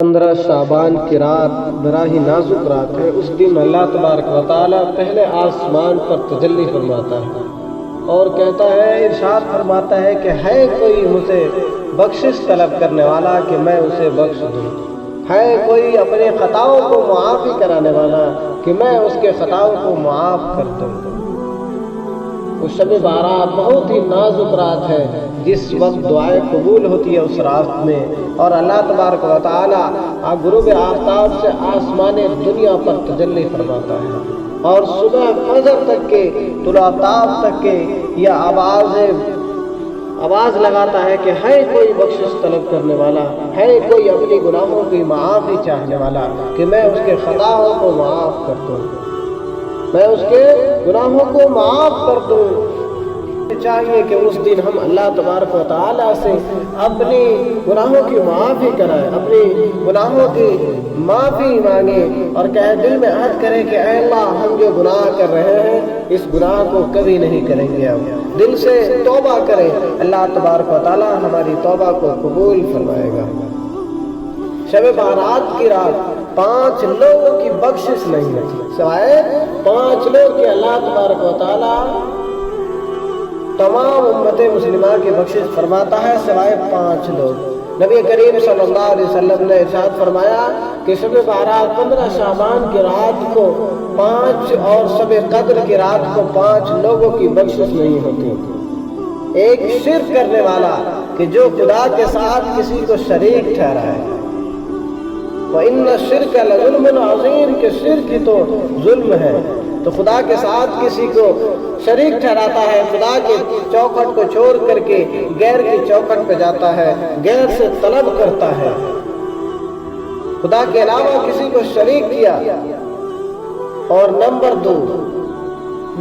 15 شعبان کی رات بڑا ہی نازک رات ہے۔ اس دن اللہ تبارک و تعالیٰ پہلے آسمان پر تجلی فرماتا ہے اور کہتا ہے، ارشاد فرماتا ہے کہ ہے کوئی مجھے بخشش طلب کرنے والا کہ میں اسے بخش دوں، ہے کوئی اپنے خطاؤں کو معافی کرانے والا کہ میں اس کے خطاؤں کو معاف کر دوں۔ وہ شب بارات بہت ہی نازک رات ہے جس وقت دعائیں قبول ہوتی ہے اس رات میں، اور اللہ تبارک و تعالیٰ غروب آفتاب سے آسمان دنیا پر تجلی فرماتا ہے، اور صبح فجر تک کے طلوع آفتاب تک کے یہ آواز لگاتا ہے کہ ہے کوئی بخشش طلب کرنے والا، ہے کوئی اپنی گناہوں کی معافی چاہنے والا کہ میں اس کے خطاؤں کو معاف کر دوں، میں اس کے گناہوں کو معاف کر دوں۔ چاہیے کہ اس دن ہم اللہ تبارک و تعالیٰ سے اپنی گناہوں کی معافی کرائیں، اپنی گناہوں کی معافی مانگیں اور کہے، دل میں عہد کریں کہ اے اللہ، ہم جو گناہ کر رہے ہیں اس گناہ کو کبھی نہیں کریں گے، ہم دل سے توبہ کریں۔ اللہ تبارک و تعالیٰ ہماری توبہ کو قبول فرمائے گا۔ شب بارات کی رات 5 لوگوں کی بخشش نہیں ہے، سوائے 5 لوگ کہ اللہ تبارک و تعالیٰ تمام امت مسلمہ کی بخشش فرماتا ہے، سوائے 5 لوگ۔ نبی کریم صلی اللہ علیہ وسلم نے ارشاد فرمایا کہ شب بارات 15 شعبان کی رات کو 5 اور شب قدر کی رات کو 5 لوگوں کی بخشش نہیں ہوتی۔ ایک شرک کرنے والا کہ جو خدا کے ساتھ کسی کو شریک ٹھہرائے، وَإِنَّ الشِّرْكَ لَظُلْمٌ عَظِيمٌ، کہ شرک ہی تو ظلم ہے، تو خدا کے ساتھ کسی کو شریک ٹھہراتا ہے، خدا کے چوکھٹ کو چھوڑ کر کے غیر کی چوکھٹ پہ جاتا ہے، غیر سے طلب کرتا ہے، خدا کے علاوہ کسی کو شریک کیا۔ اور نمبر 2،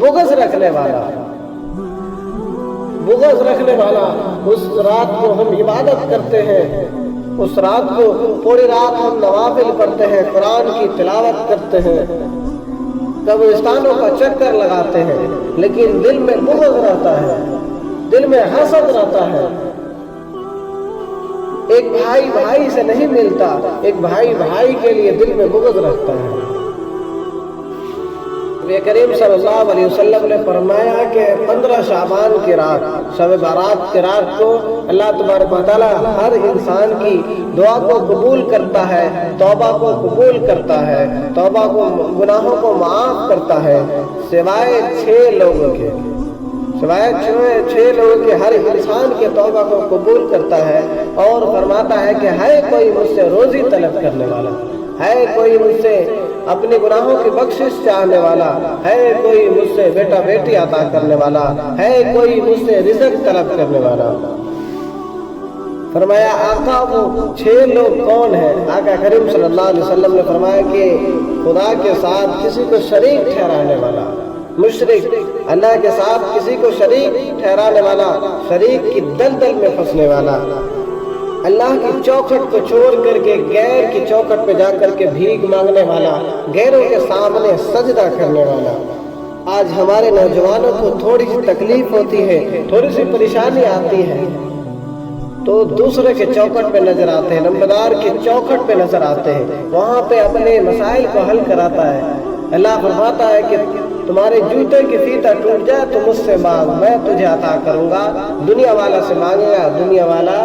بغض رکھنے والا، بغض رکھنے والا۔ اس رات کو ہم عبادت کرتے ہیں، اس رات کو پوری رات ہم نوافل پڑھتے ہیں، قرآن کی تلاوت کرتے ہیں، قبرستانوں کا چکر لگاتے ہیں، لیکن دل میں بغض رہتا ہے، دل میں حسد رہتا ہے۔ ایک بھائی بھائی سے نہیں ملتا، ایک بھائی بھائی کے لیے دل میں بغض رکھتا ہے۔ نبی کریم صلی اللہ علیہ وسلم نے فرمایا کہ 15 شعبان کی رات، شب بارات کی رات کو اللہ تبارک و تعالیٰ ہر انسان کی دعا کو قبول کرتا ہے، توبہ کو قبول کرتا ہے، توبہ کو، گناہوں کو معاف کرتا ہے، سوائے 6 لوگوں کے، سوائے 6 لوگوں کے ہر انسان کے توبہ کو قبول کرتا ہے، اور فرماتا ہے کہ ہے کوئی مجھ سے روزی طلب کرنے والا، ہے کوئی مجھ سے اپنے گناہوں کی بخشش چاہنے والا، ہے کوئی مجھ سے بیٹا بیٹی عطا کرنے والا، ہے کوئی مجھ سے رزق طلب کرنے والا۔ فرمایا آقا وہ 6 لوگ کون ہیں؟ آقا کریم صلی اللہ علیہ وسلم نے فرمایا کہ خدا کے ساتھ کسی کو شریک ٹھہرانے والا، مشرک، اللہ کے ساتھ کسی کو شریک ٹھہرانے والا، شریک کی دلدل میں پھنسنے والا، اللہ کی چوکھٹ کو چھوڑ کر کے غیر کی چوکھٹ پہ جا کر کے بھیک مانگنے والا، غیروں کے سامنے سجدہ کرنے والا۔ آج ہمارے نوجوانوں کو تھوڑی سی تکلیف ہوتی ہے، تھوڑی سی پریشانی آتی ہے تو دوسرے کے چوکھٹ پہ نظر آتے ہیں، نمبردار کے چوکھٹ پہ نظر آتے ہیں، وہاں پہ اپنے مسائل کو حل کراتا ہے۔ اللہ فرماتا ہے کہ تمہارے جوتے کی فیتہ ٹوٹ جائے تو مجھ سے مانگ، میں تجھے عطا کروں گا۔ دنیا والا سے مانگے گا، دنیا والا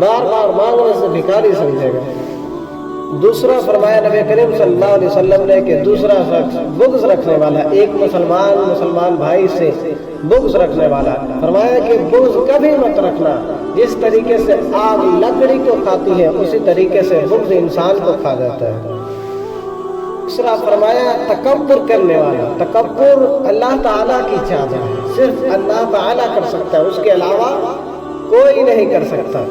بار بار مانگنے سے بھکاری سمجھے گا۔ دوسرا فرمایا نبی کریم صلی اللہ علیہ وسلم نے کہ دوسرا شخص بغض رکھنے والا، ایک مسلمان بھائی سے بغض رکھنے والا، فرمایا کہ بغض کبھی مت رکھنا، جس طریقے سے آگ لکڑی کو کھاتی ہے اسی طریقے سے بغض انسان کو کھا جاتا ہے۔ دوسرا فرمایا تکبر کرنے والا، تکبر اللہ تعالیٰ کی چادر ہے، صرف اللہ تعالیٰ کر سکتا ہے، اس کے علاوہ کوئی نہیں کر سکتا۔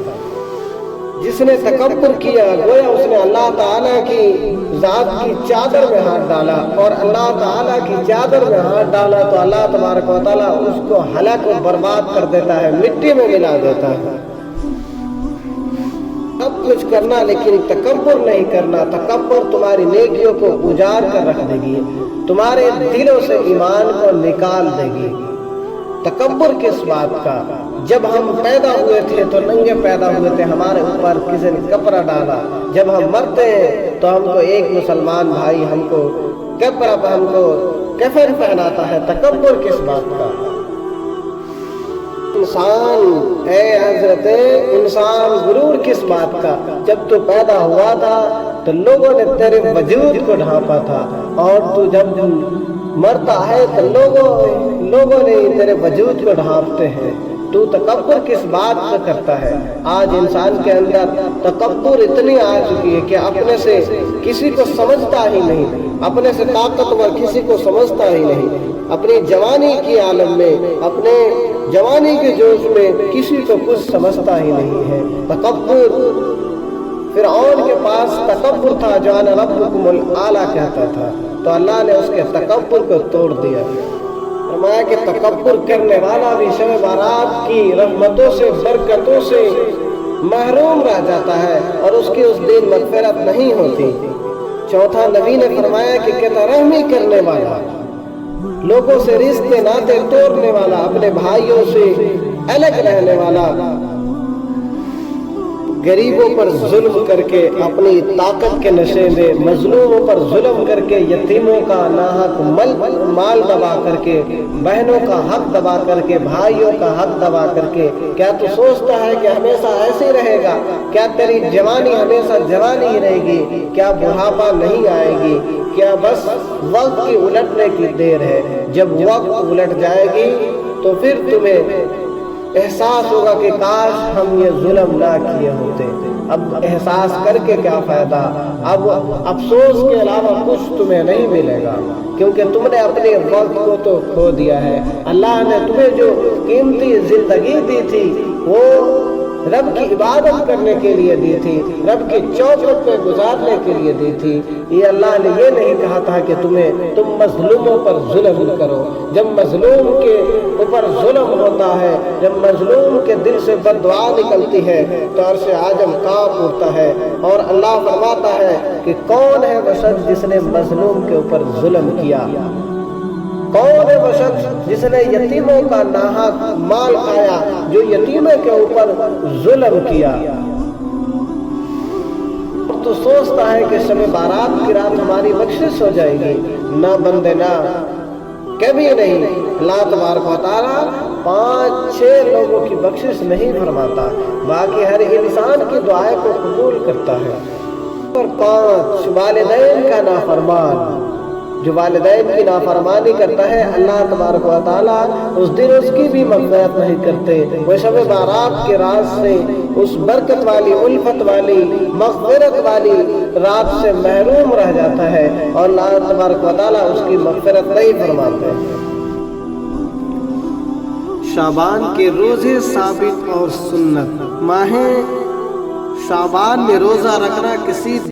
جس نے تکبر کیا گویا اس نے اللہ تعالیٰ کی ذات کی چادر میں ہاتھ ڈالا، اور اللہ تعالیٰ کی چادر میں ہاتھ ڈالا تو اللہ تبارک و تعالیٰ اس کو ہلاک و برباد کر دیتا ہے، مٹی میں ملا دیتا ہے۔ سب کچھ کرنا لیکن تکبر نہیں کرنا، تکبر تمہاری نیکیوں کو اجاڑ کر رکھ دے گی، تمہارے دلوں سے ایمان کو نکال دے گی۔ تکبر کس بات کا؟ جب ہم پیدا ہوئے تھے تو ننگے پیدا ہوئے تھے، ہمارے اوپر کسی نے کپڑا ڈالا، جب ہم مرتے ہیں تو ہم کو ایک مسلمان بھائی ہم کو کپڑا ہم کو کفن پہناتا ہے۔ تکبر کس بات کا؟ انسان، اے حضرت انسان، غرور کس بات کا؟ جب تو پیدا ہوا تھا تو لوگوں نے تیرے وجود کو ڈھانپا تھا، اور تو جب مرتا ہے تو لوگوں نے تیرے وجود کو ڈھانپتے ہیں۔ تو تکبر کس بات کا کرتا ہے؟ آج انسان کے اندر تکبر اتنی آ چکی ہے کہ اپنے سے کسی کو سمجھتا ہی نہیں، اپنے سے طاقتور کسی کو سمجھتا ہی نہیں، اپنی جوانی کی عالم میں، اپنے جوانی کے جوش میں کسی کو کچھ سمجھتا ہی نہیں ہے۔ تکبر، فرعون کے پاس تکبر تھا جو انا ربکم الاعلی کہتا تھا، تو اللہ نے اس کے تکبر کو توڑ دیا۔ فرمایا کہ تکبر کرنے والا بھی شب بارات کی رحمتوں سے، برکتوں سے محروم رہ جاتا ہے، اور اس کی اس دن مغفرت نہیں ہوتی۔ چوتھا، نبی نے فرمایا کہ قطع رحمی کرنے والا، لوگوں سے رشتے ناطے توڑنے والا، اپنے بھائیوں سے الگ رہنے والا، غریبوں پر ظلم کر کے اپنی طاقت کے نشے میں، مظلوموں پر ظلم کر کے، یتیموں کا ناحق مال دبا کر کے، بہنوں کا حق دبا کر کے، بھائیوں کا حق دبا کر کے، کیا تو سوچتا ہے کہ ہمیشہ ایسے رہے گا؟ کیا تیری جوانی ہمیشہ جوانی ہی رہے گی؟ کیا بڑھاپا نہیں آئے گی؟ کیا بس وقت کی الٹنے کی دیر ہے؟ جب وقت الٹ جائے گی تو پھر تمہیں احساس ہوگا کہ کاش ہم یہ ظلم نہ کیے ہوتے۔ اب احساس کر کے کیا فائدہ؟ اب افسوس کے علاوہ کچھ تمہیں نہیں ملے گا، کیونکہ تم نے اپنے وقت کو تو کھو دیا ہے۔ اللہ نے تمہیں جو قیمتی زندگی دی تھی وہ رب کی عبادت کرنے کے لیے دی تھی، رب کی چوکھٹ پہ گزارنے کے لیے دی تھی۔ یہ اللہ نے یہ نہیں کہا تھا کہ تم مظلوموں پر ظلم کرو۔ جب مظلوم کے اوپر ظلم ہوتا ہے، جب مظلوم کے دل سے بد دعا نکلتی ہے تو عرش اعظم کانپ اٹھتا ہے، اور اللہ فرماتا ہے کہ کون ہے وہ شخص جس نے مظلوم کے اوپر ظلم کیا؟ کون ہے وہ شخص جس نے یتیموں کا ناحق مال کھایا، جو یتیمے کے اوپر ظلم کیا؟ تو سوچتا ہے کہ شب بارات کی رات ہماری بخشش ہو جائے گی۔ نہ بندے، نہ کبھی نہیں۔ اللہ تبارک و تعالیٰ 5-6 لوگوں کی بخشش نہیں فرماتا، باقی ہر انسان کی دعائیں کو قبول کرتا ہے۔ اور 5، والدین کا نافرمان، جو والدین کی نافرمانی کرتا ہے اللہ تبارک و تعالیٰ اس دن اس کی بھی مغفرت نہیں کرتے۔ وہ شب بارات کے رات سے، اس برکت والی، الفت والی، مغفرت والی رات سے محروم رہ جاتا ہے، اور اللہ تبارک و تعالیٰ اس کی مغفرت نہیں فرماتے۔ شعبان کے روزے ثابت اور سنت۔ ماہ شعبان میں روزہ رکھنا کسی